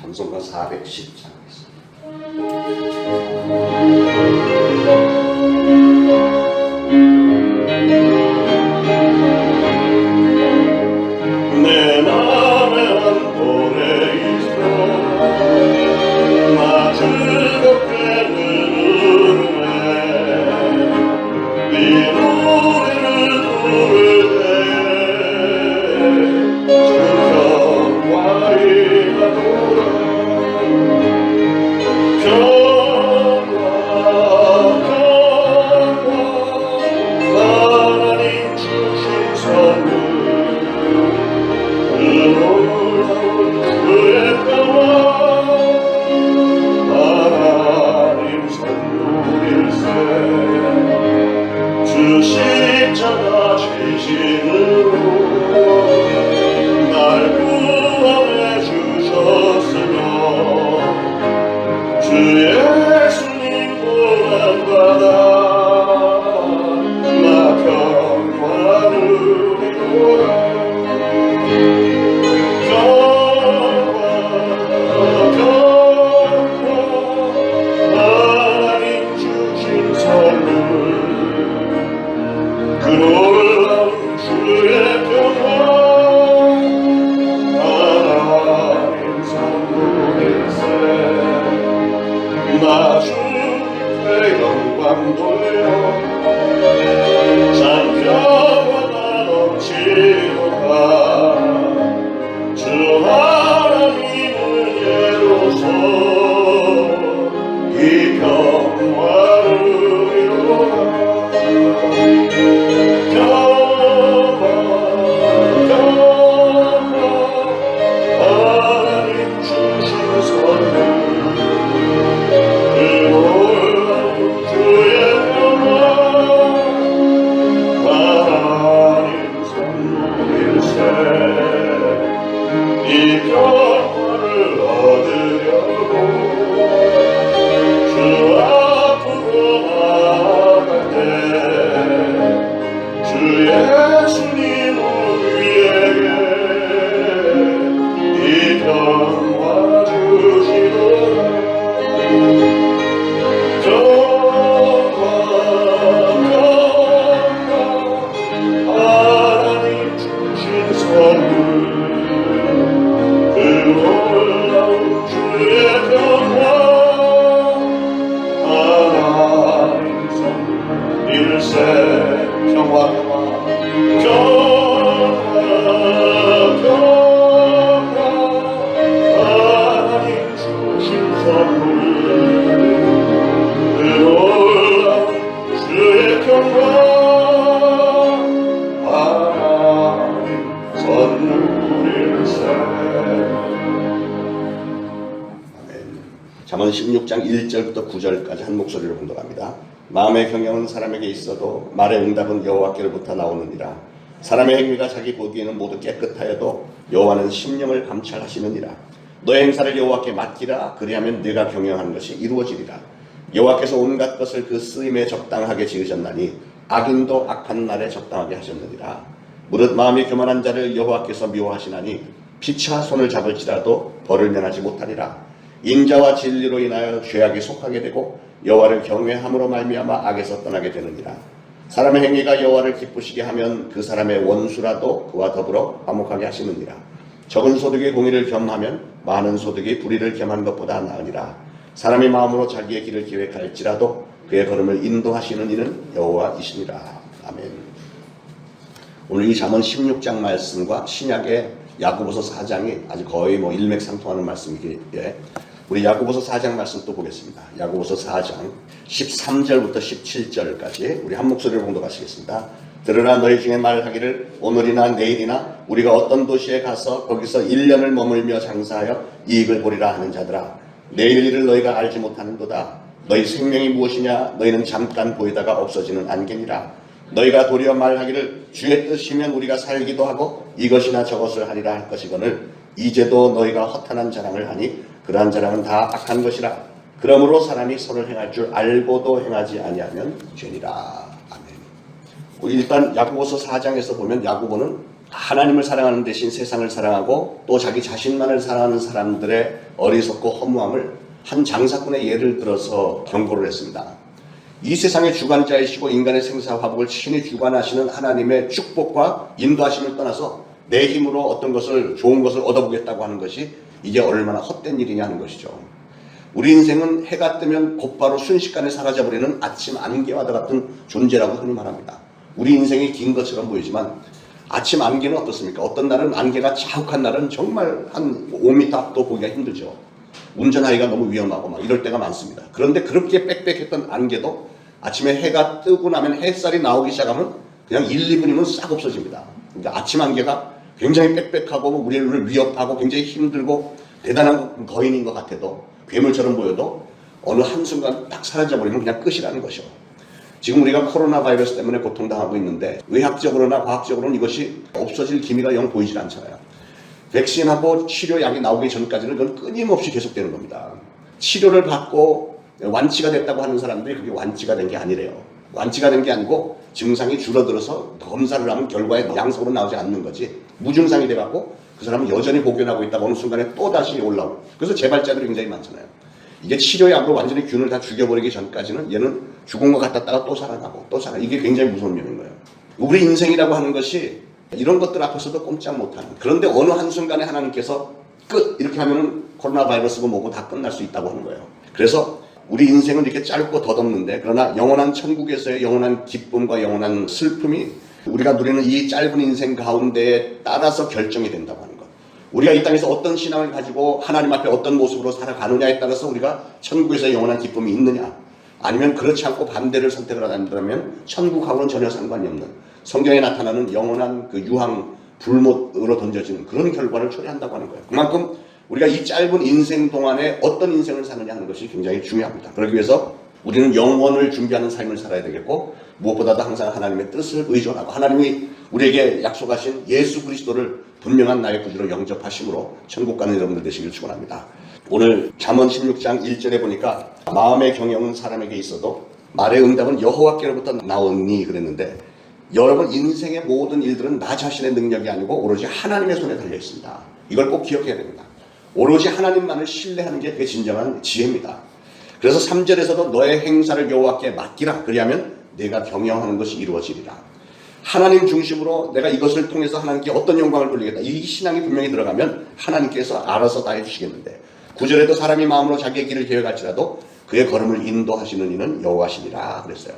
찬송가 410장 내 맘에 한 노래 있어 나 즐겁게 부르네 이 노래를 부를 때에 주평화리가 돌아 하나님 주신 선물 그의 평화 하나님 선물일세 주 십자가 지신으로 날 구원해 주셨으며 주 예수님 고난받아 나 평화를 이루라 하나님 주신 선물 그 놀라운 주의 평화 하나님 선물일세 나 주께 영광 돌려 참 평화가 넘치도다 주 하나님을 예로서 이 평화를 이루라 하나님 주신 선물 그 놀라운 주의 평화 하나님 선물일세 이 평화를 얻으려고 주 앞으로 나아갈 때 주 예수님 우리에게 이 평화 주시도다 하나님 주신 선물 그 놀라운 주의 평화 하나님 선물일세 평화 하나님 주신 선물 그 놀라운 주의 평화 하나님 선물일세. 아멘. 잠언 16장 1절부터 9절까지 한 목소리로 봉독합니다. 마음의 경영은 사람에게 있어도 말의 응답은 여호와께로부터 나오느니라. 사람의 행위가 자기 보기에는 모두 깨끗하여도 여호와는 심령을 감찰하시느니라. 너의 행사를 여호와께 맡기라. 그리하면 네가 경영한 것이 이루어지리라. 여호와께서 온갖 것을 그 쓰임에 적당하게 지으셨나니 악인도 악한 날에 적당하게 하셨느니라. 무릇 마음이 교만한 자를 여호와께서 미워하시나니 피차 손을 잡을지라도 벌을 면하지 못하리라. 인자와 진리로 인하여 죄악이 속하게 되고 여호와를 경외함으로 말미암아 악에서 떠나게 되느니라. 사람의 행위가 여호와를 기쁘시게 하면 그 사람의 원수라도 그와 더불어 화목하게 하시느니라. 적은 소득이 공의를 겸하면 많은 소득이 불의를 겸한 것보다 나으니라. 사람이 마음으로 자기의 길을 계획할지라도 그의 걸음을 인도하시는 이는 여호와이시니라. 아멘. 오늘 이 잠언 16장 말씀과 신약의 야고보서 4장이 아주 거의 일맥상통하는 말씀이기에 우리 야고보서 4장 말씀 또 보겠습니다. 야고보서 4장 13절부터 17절까지 우리 한 목소리로 봉독하시겠습니다. 들으나 너희 중에 말하기를 오늘이나 내일이나 우리가 어떤 도시에 가서 거기서 1년을 머물며 장사하여 이익을 보리라 하는 자들아, 내일 일을 너희가 알지 못하는도다. 너희 생명이 무엇이냐? 너희는 잠깐 보이다가 없어지는 안개니라. 너희가 도리어 말하기를 주의 뜻이면 우리가 살기도 하고 이것이나 저것을 하리라 할 것이거늘 이제도 너희가 허탄한 자랑을 하니 그러한 자랑은 다 악한 것이라. 그러므로 사람이 선을 행할 줄 알고도 행하지 아니하면 죄니라. 아멘. 일단 야고보서 4장에서 보면 야고보는 하나님을 사랑하는 대신 세상을 사랑하고 또 자기 자신만을 사랑하는 사람들의 어리석고 허무함을 한 장사꾼의 예를 들어서 경고를 했습니다. 이 세상의 주관자이시고 인간의 생사화복을 친히 주관하시는 하나님의 축복과 인도하심을 떠나서 내 힘으로 어떤 것을 좋은 것을 얻어보겠다고 하는 것이 이게 얼마나 헛된 일이냐 하는 것이죠. 우리 인생은 해가 뜨면 곧바로 순식간에 사라져버리는 아침 안개와 같은 존재라고 흔히 말합니다. 우리 인생이 긴 것처럼 보이지만 아침 안개는 어떻습니까? 어떤 날은 안개가 자욱한 날은 정말 한 5m 앞도 보기가 힘들죠. 운전하기가 너무 위험하고 막 이럴 때가 많습니다. 그런데 그렇게 빽빽했던 안개도 아침에 해가 뜨고 나면 햇살이 나오기 시작하면 그냥 1, 2분이면 싹 없어집니다. 그러니까 아침 안개가 굉장히 빽빽하고 우리를 위협하고 굉장히 힘들고 대단한 거인인 것 같아도 괴물처럼 보여도 어느 한순간 딱 사라져버리면 그냥 끝이라는 것이죠. 지금 우리가 코로나 바이러스 때문에 고통당하고 있는데 의학적으로나 과학적으로는 이것이 없어질 기미가 영 보이질 않잖아요. 백신하고 치료약이 나오기 전까지는 그건 끊임없이 계속되는 겁니다. 치료를 받고 완치가 됐다고 하는 사람들이 그게 완치가 된 게 아니래요. 완치가 된 게 아니고 증상이 줄어들어서 검사를 하면 결과에 양성으로 나오지 않는 거지 무증상이 돼갖고 그 사람은 여전히 복용하고 있다가 어느 순간에 또 다시 올라오고 그래서 재발자들이 굉장히 많잖아요. 이게 치료약으로 완전히 균을 다 죽여버리기 전까지는 얘는 죽은 것 같았다가 또 살아나고 또 살아. 이게 굉장히 무서운 면인 거예요. 우리 인생이라고 하는 것이 이런 것들 앞에서도 꼼짝 못하는. 그런데 어느 한순간에 하나님께서 끝! 이렇게 하면은 코로나 바이러스고 뭐고 다 끝날 수 있다고 하는 거예요. 그래서 우리 인생은 이렇게 짧고 덧없는데 그러나 영원한 천국에서의 영원한 기쁨과 영원한 슬픔이 우리가 누리는 이 짧은 인생 가운데에 따라서 결정이 된다고 하는 것. 우리가 이 땅에서 어떤 신앙을 가지고 하나님 앞에 어떤 모습으로 살아가느냐에 따라서 우리가 천국에서 영원한 기쁨이 있느냐 아니면 그렇지 않고 반대를 선택을 한다면 천국하고는 전혀 상관이 없는 성경에 나타나는 영원한 그 유황 불못으로 던져지는 그런 결과를 초래한다고 하는 거예요. 그만큼 우리가 이 짧은 인생 동안에 어떤 인생을 사느냐 하는 것이 굉장히 중요합니다. 그러기 위해서 우리는 영원을 준비하는 삶을 살아야 되겠고 무엇보다도 항상 하나님의 뜻을 의존하고 하나님이 우리에게 약속하신 예수 그리스도를 분명한 나의 구주로 영접하심으로 천국 가는 여러분들 되시길 축원합니다. 오늘 잠언 16장 1절에 보니까 마음의 경영은 사람에게 있어도 말의 응답은 여호와께로부터 나오니 그랬는데 여러분 인생의 모든 일들은 나 자신의 능력이 아니고 오로지 하나님의 손에 달려 있습니다. 이걸 꼭 기억해야 됩니다. 오로지 하나님만을 신뢰하는 게 그게 진정한 지혜입니다. 그래서 3절에서도 너의 행사를 여호와께 맡기라. 그리하면 내가 경영하는 것이 이루어지리라. 하나님 중심으로 내가 이것을 통해서 하나님께 어떤 영광을 돌리겠다. 이 신앙이 분명히 들어가면 하나님께서 알아서 다 해주시겠는데 9절에도 사람이 마음으로 자기의 길을 계획할지라도 그의 걸음을 인도하시는 이는 여호와시니라 그랬어요.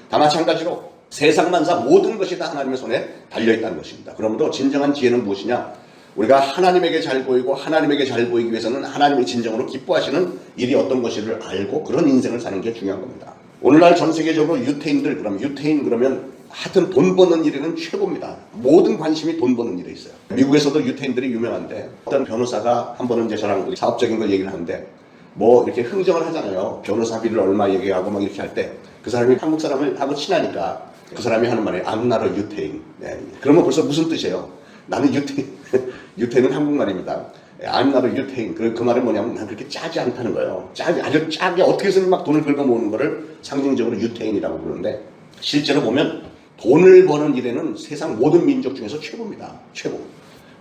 다 마찬가지로 세상 만사 모든 것이 다 하나님의 손에 달려있다는 것입니다. 그러므로 진정한 지혜는 무엇이냐? 우리가 하나님에게 잘 보이고 하나님에게 잘 보이기 위해서는 하나님이 진정으로 기뻐하시는 일이 어떤 것인지를 알고 그런 인생을 사는 게 중요한 겁니다. 오늘날 전 세계적으로 유태인들 그러면 하여튼 돈 버는 일에는 최고입니다. 모든 관심이 돈 버는 일에 있어요. 미국에서도 유태인들이 유명한데 어떤 변호사가 한 번은 이제 저랑 사업적인 걸 얘기를 하는데 뭐 이렇게 흥정을 하잖아요. 변호사비를 얼마 얘기하고 막 이렇게 할 때 그 사람이 한국 사람을 하고 친하니까 그 사람이 하는 말이 I'm not a 유태인. 네. 그러면 벌써 무슨 뜻이에요? 나는 유태인. 유태인은 한국말입니다. I'm not a 유태인. 그 말은 뭐냐면 난 그렇게 짜지 않다는 거예요. 아주 짜게 어떻게 해서는 막 돈을 긁어 모으는 거를 상징적으로 유태인이라고 부르는데 실제로 보면 돈을 버는 일에는 세상 모든 민족 중에서 최고입니다. 최고.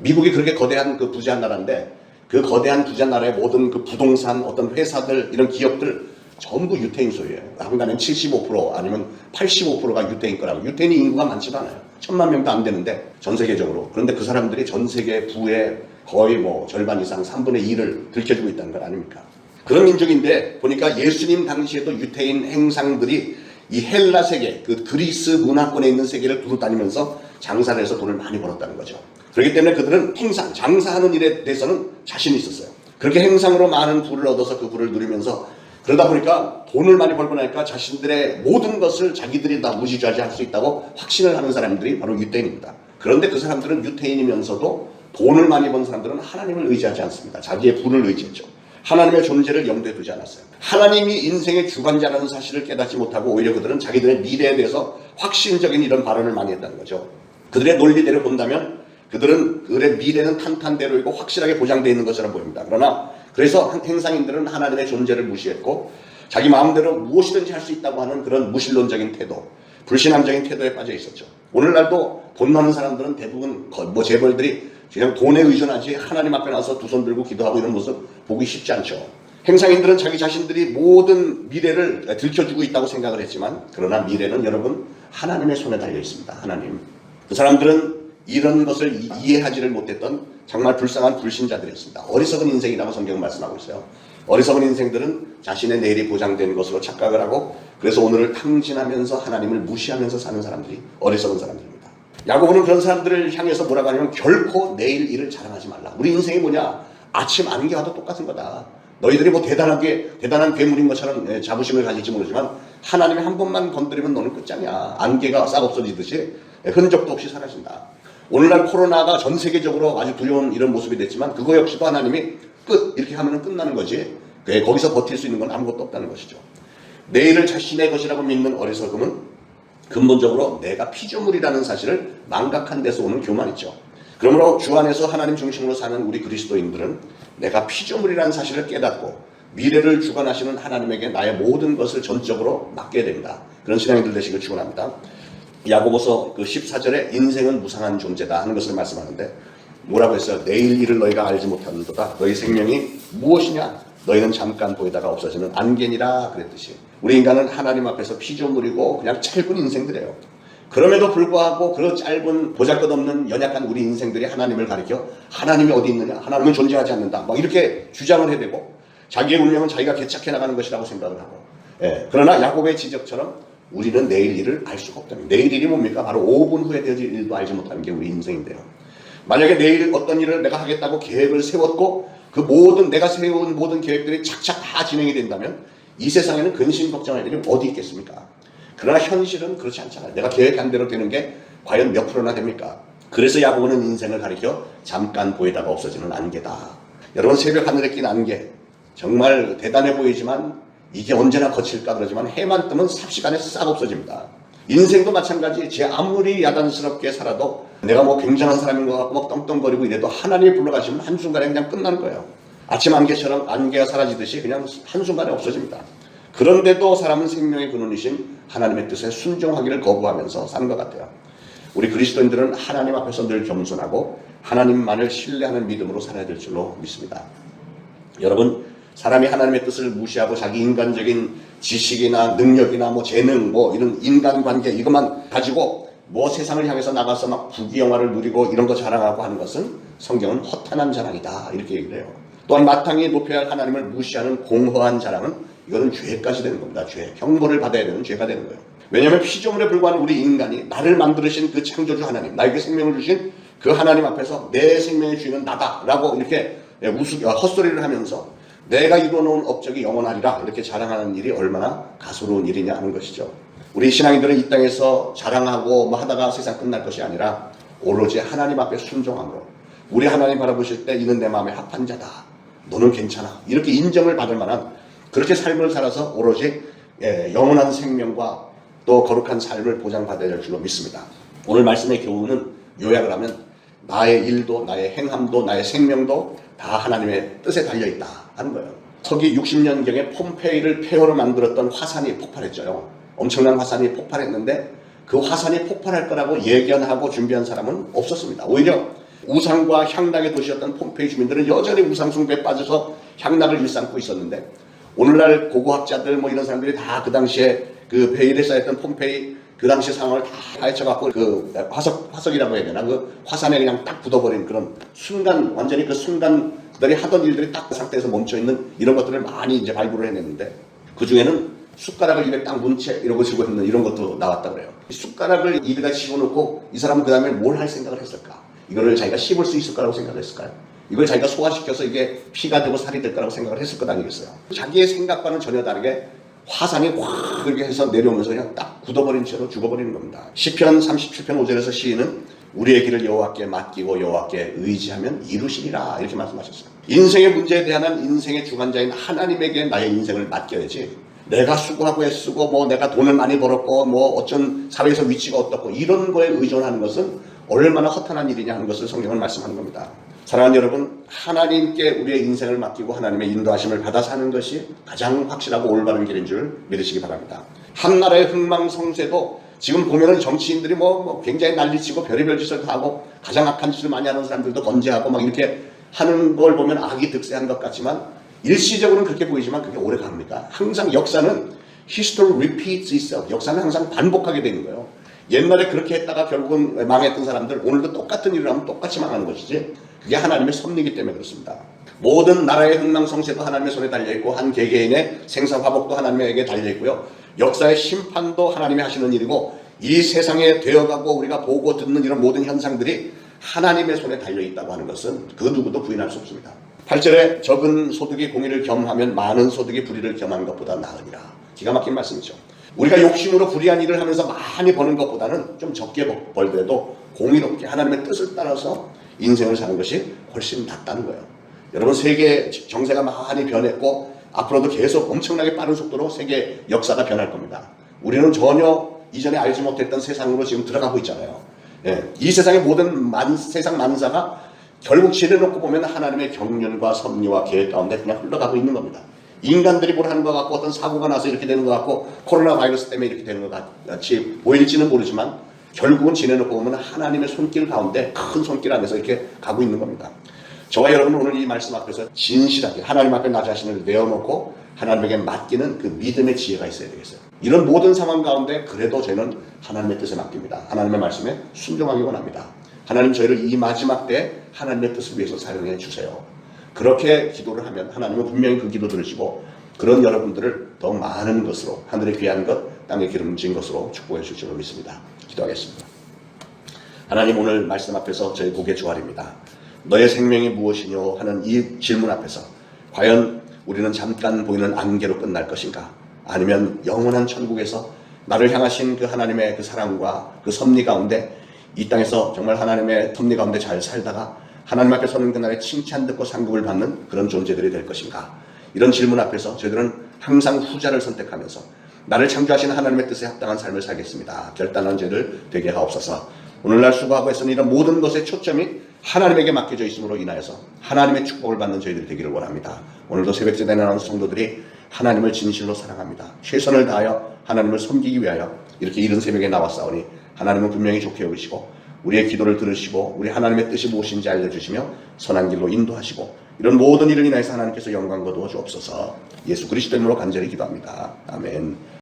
미국이 그렇게 거대한 그 부자한 나라인데 그 거대한 부자한 나라의 모든 그 부동산 어떤 회사들 이런 기업들 전부 유태인 소유예요. 한간엔 75% 아니면 85%가 유태인 거라고. 유태인이 인구가 많지도 않아요. 1000만 명도 안 되는데 전 세계적으로. 그런데 그 사람들이 전 세계 부의 거의 뭐 절반 이상 3분의 1을 들켜주고 있다는 것 아닙니까? 그런 민족인데 보니까 예수님 당시에도 유태인 행상들이 이 헬라 세계, 그 그리스 문화권에 있는 세계를 두루 다니면서 장사를 해서 돈을 많이 벌었다는 거죠. 그렇기 때문에 그들은 행상, 장사하는 일에 대해서는 자신이 있었어요. 그렇게 행상으로 많은 부를 얻어서 그 부를 누리면서 그러다 보니까 돈을 많이 벌고 나니까 자신들의 모든 것을 자기들이 다 무지좌지할 수 있다고 확신을 하는 사람들이 바로 유태인입니다. 그런데 그 사람들은 유태인이면서도 돈을 많이 번 사람들은 하나님을 의지하지 않습니다. 자기의 부를 의지했죠. 하나님의 존재를 염두에 두지 않았어요. 하나님이 인생의 주관자라는 사실을 깨닫지 못하고 오히려 그들은 자기들의 미래에 대해서 확신적인 이런 발언을 많이 했다는 거죠. 그들의 논리대로 본다면 그들의 미래는 탄탄대로이고 확실하게 보장되어 있는 것처럼 보입니다. 그러나 그래서 행상인들은 하나님의 존재를 무시했고 자기 마음대로 무엇이든지 할 수 있다고 하는 그런 무신론적인 태도, 불신앙적인 태도에 빠져 있었죠. 오늘날도 돈 많은 사람들은 대부분 뭐 재벌들이 그냥 돈에 의존하지 하나님 앞에 나서 두 손 들고 기도하고 이런 모습 보기 쉽지 않죠. 행상인들은 자기 자신들이 모든 미래를 들켜주고 있다고 생각을 했지만, 그러나 미래는 여러분 하나님의 손에 달려 있습니다. 하나님. 그 사람들은 이런 것을 이해하지를 못했던 정말 불쌍한 불신자들이었습니다. 어리석은 인생이라고 성경은 말씀하고 있어요. 어리석은 인생들은 자신의 내일이 보장된 것으로 착각을 하고, 그래서 오늘을 탕진하면서 하나님을 무시하면서 사는 사람들이 어리석은 사람들입니다. 야고보는 그런 사람들을 향해서 뭐라고 하냐면, 결코 내일 일을 자랑하지 말라. 우리 인생이 뭐냐? 아침 안개와도 똑같은 거다. 너희들이 뭐 대단한 괴물인 것처럼 자부심을 가질지 모르지만, 하나님이 한 번만 건드리면 너는 끝장이야. 안개가 싹 없어지듯이 흔적도 없이 사라진다. 오늘날 코로나가 전 세계적으로 아주 두려운 이런 모습이 됐지만, 그거 역시도 하나님이 끝 이렇게 하면 끝나는 거지, 거기서 버틸 수 있는 건 아무것도 없다는 것이죠. 내일을 자신의 것이라고 믿는 어리석음은 근본적으로 내가 피조물이라는 사실을 망각한 데서 오는 교만이죠. 그러므로 주 안에서 하나님 중심으로 사는 우리 그리스도인들은 내가 피조물이라는 사실을 깨닫고 미래를 주관하시는 하나님에게 나의 모든 것을 전적으로 맡겨야 됩니다. 그런 신앙인들 되시길 축원합니다. 야고보서 그 14절에 인생은 무상한 존재다 하는 것을 말씀하는데, 뭐라고 했어요? 내일 일을 너희가 알지 못하는도다. 너희 생명이 무엇이냐? 너희는 잠깐 보이다가 없어지는 안개니라 그랬듯이, 우리 인간은 하나님 앞에서 피조물이고 그냥 짧은 인생들이에요. 그럼에도 불구하고 그 짧은 보잘것없는 연약한 우리 인생들이 하나님을 가리켜 하나님이 어디 있느냐? 하나님은 존재하지 않는다. 막 이렇게 주장을 해대고 자기의 운명은 자기가 개척해 나가는 것이라고 생각을 하고, 그러나 야고보의 지적처럼 우리는 내일 일을 알 수가 없다는, 내일 일이 뭡니까? 바로 5분 후에 되어질 일도 알지 못하는 게 우리 인생인데요. 만약에 내일 어떤 일을 내가 하겠다고 계획을 세웠고 그 모든 내가 세운 모든 계획들이 착착 다 진행이 된다면 이 세상에는 근심 걱정할 일이 어디 있겠습니까? 그러나 현실은 그렇지 않잖아요. 내가 계획한 대로 되는 게 과연 몇 프로나 됩니까? 그래서 야고보는 인생을 가리켜 잠깐 보이다가 없어지는 안개다. 여러분, 새벽 하늘에 낀 안개 정말 대단해 보이지만 이게 언제나 거칠까 그러지만 해만 뜨면 삽시간에 싹 없어집니다. 인생도 마찬가지. 제 아무리 야단스럽게 살아도 내가 뭐 굉장한 사람인 것 같고 막 떵떵거리고 이래도 하나님이 불러가시면 한순간에 그냥 끝나는 거예요. 아침 안개처럼 안개가 사라지듯이 그냥 한순간에 없어집니다. 그런데도 사람은 생명의 근원이신 하나님의 뜻에 순종하기를 거부하면서 사는 것 같아요. 우리 그리스도인들은 하나님 앞에서 늘 겸손하고 하나님만을 신뢰하는 믿음으로 살아야 될 줄로 믿습니다. 여러분, 사람이 하나님의 뜻을 무시하고 자기 인간적인 지식이나 능력이나 뭐 재능 뭐 이런 인간관계 이것만 가지고 뭐 세상을 향해서 나가서 막 부귀영화를 누리고 이런 거 자랑하고 하는 것은 성경은 허탄한 자랑이다 이렇게 얘기를 해요. 또한 마땅히 높여야 할 하나님을 무시하는 공허한 자랑은 이거는 죄까지 되는 겁니다. 죄, 형벌을 받아야 되는 죄가 되는 거예요. 왜냐하면 피조물에 불과한 우리 인간이 나를 만드신 그 창조주 하나님, 나에게 생명을 주신 그 하나님 앞에서 내 생명의 주인은 나다라고 이렇게 헛소리를 하면서 내가 이루어놓은 업적이 영원하리라 이렇게 자랑하는 일이 얼마나 가소로운 일이냐 하는 것이죠. 우리 신앙인들은 이 땅에서 자랑하고 뭐 하다가 세상 끝날 것이 아니라 오로지 하나님 앞에 순종함으로, 우리 하나님 바라보실 때 이는 내 마음에 합한 자다, 너는 괜찮아, 이렇게 인정을 받을 만한 그렇게 삶을 살아서 오로지 영원한 생명과 또 거룩한 삶을 보장받아야 될 줄로 믿습니다. 오늘 말씀의 교훈은 요약을 하면 나의 일도 나의 행함도 나의 생명도 다 하나님의 뜻에 달려있다 하는 거예요. 서기 60년경에 폼페이를 폐허로 만들었던 화산이 폭발했죠. 엄청난 화산이 폭발했는데 그 화산이 폭발할 거라고 예견하고 준비한 사람은 없었습니다. 오히려 우상과 향락의 도시였던 폼페이 주민들은 여전히 우상 숭배에 빠져서 향락을 일삼고 있었는데, 오늘날 고고학자들 뭐 이런 사람들이 다 그 당시에 그 베일에 쌓였던 폼페이 그 당시 상황을 다 파헤쳐갖고 그 화석이라고 해야 되나, 그 화산에 그냥 딱 굳어버린 그런 순간, 완전히 그 순간들이 하던 일들이 딱 그 상태에서 멈춰있는 이런 것들을 많이 이제 발굴을 해냈는데, 그 중에는 숟가락을 입에 딱 문채 이러고 쥐고 있는 이런 것도 나왔다 그래요. 숟가락을 입에다 집어넣고 이 사람은 그 다음에 뭘 할 생각을 했을까? 이거를 자기가 씹을 수 있을 거라고 생각했을까요? 이걸 자기가 소화시켜서 이게 피가 되고 살이 될 거라고 생각을 했을 것 아니겠어요? 자기의 생각과는 전혀 다르게 화산이 확 그렇게 해서 내려오면서 그냥 딱 굳어버린 채로 죽어버리는 겁니다. 시편 37편 5절에서 시인은 우리의 길을 여호와께 맡기고 여호와께 의지하면 이루시리라 이렇게 말씀하셨어요. 인생의 문제에 대한 인생의 주관자인 하나님에게 나의 인생을 맡겨야지, 내가 수고하고 애쓰고 뭐 내가 돈을 많이 벌었고 뭐 어쩐 사회에서 위치가 어떻고 이런 거에 의존하는 것은 얼마나 허탄한 일이냐 하는 것을 성경은 말씀하는 겁니다. 사랑하는 여러분, 하나님께 우리의 인생을 맡기고 하나님의 인도하심을 받아 사는 것이 가장 확실하고 올바른 길인 줄 믿으시기 바랍니다. 한나라의 흥망성쇠도 지금 보면은 정치인들이 뭐 굉장히 난리치고 별의별 짓을 다 하고 가장 악한 짓을 많이 하는 사람들도 건재하고 막 이렇게 하는 걸 보면 악이 득세한 것 같지만 일시적으로는 그렇게 보이지만 그게 오래 갑니까? 항상 역사는 history repeats itself. 역사는 항상 반복하게 되는 거예요. 옛날에 그렇게 했다가 결국은 망했던 사람들 오늘도 똑같은 일을 하면 똑같이 망하는 것이지 그게 하나님의 섭리이기 때문에 그렇습니다. 모든 나라의 흥망성쇠도 하나님의 손에 달려있고 한 개개인의 생사화복도 하나님에게 달려있고요. 역사의 심판도 하나님이 하시는 일이고 이 세상에 되어가고 우리가 보고 듣는 이런 모든 현상들이 하나님의 손에 달려있다고 하는 것은 그 누구도 부인할 수 없습니다. 8절에 적은 소득이 공의를 겸하면 많은 소득이 불의를 겸하는 것보다 나으니라. 기가 막힌 말씀이죠. 우리가 욕심으로 불의한 일을 하면서 많이 버는 것보다는 좀 적게 벌더라도 공의롭게 하나님의 뜻을 따라서 인생을 사는 것이 훨씬 낫다는 거예요. 여러분 세계 정세가 많이 변했고 앞으로도 계속 엄청나게 빠른 속도로 세계 역사가 변할 겁니다. 우리는 전혀 이전에 알지 못했던 세상으로 지금 들어가고 있잖아요. 이 세상의 모든 세상 만사가 결국 지내놓고 보면 하나님의 경륜과 섭리와 계획 가운데 그냥 흘러가고 있는 겁니다. 인간들이 뭘 하는 것 같고 어떤 사고가 나서 이렇게 되는 것 같고 코로나 바이러스 때문에 이렇게 되는 것 같이 보일지는 모르지만 결국은 지내놓고 보면 하나님의 손길 가운데 큰 손길 안에서 이렇게 가고 있는 겁니다. 저와 여러분은 오늘 이 말씀 앞에서 진실하게 하나님 앞에 나 자신을 내어놓고 하나님에게 맡기는 그 믿음의 지혜가 있어야 되겠어요. 이런 모든 상황 가운데 그래도 저는 하나님의 뜻에 맡깁니다. 하나님의 말씀에 순종하기 원합니다. 하나님 저희를 이 마지막 때 하나님의 뜻을 위해서 사용해 주세요. 그렇게 기도를 하면 하나님은 분명히 그 기도 들으시고 그런 여러분들을 더 많은 것으로 하늘의 귀한 것 땅에 기름진 것으로 축복해 주실 줄로 믿습니다. 기도하겠습니다. 하나님 오늘 말씀 앞에서 저희 고개 조아립니다. 너의 생명이 무엇이뇨 하는 이 질문 앞에서 과연 우리는 잠깐 보이는 안개로 끝날 것인가 아니면 영원한 천국에서 나를 향하신 그 하나님의 그 사랑과 그 섭리 가운데 이 땅에서 정말 하나님의 섭리 가운데 잘 살다가 하나님 앞에 서는 그날에 칭찬 듣고 상급을 받는 그런 존재들이 될 것인가. 이런 질문 앞에서 저희들은 항상 후자를 선택하면서 나를 창조하신 하나님의 뜻에 합당한 삶을 살겠습니다. 결단한 죄를 되게 하옵소서. 오늘날 수고하고 애쓰는 이런 모든 것의 초점이 하나님에게 맡겨져 있음으로 인하여서 하나님의 축복을 받는 저희들이 되기를 원합니다. 오늘도 새벽제단에 나오는 성도들이 하나님을 진실로 사랑합니다. 최선을 다하여 하나님을 섬기기 위하여 이렇게 이른 새벽에 나왔사오니 하나님은 분명히 좋게 여기시고 우리의 기도를 들으시고 우리 하나님의 뜻이 무엇인지 알려주시며 선한 길로 인도하시고 이런 모든 일을 인하여서 하나님께서 영광 거두어 주옵소서. 예수 그리스도 이름으로 간절히 기도합니다. 아멘.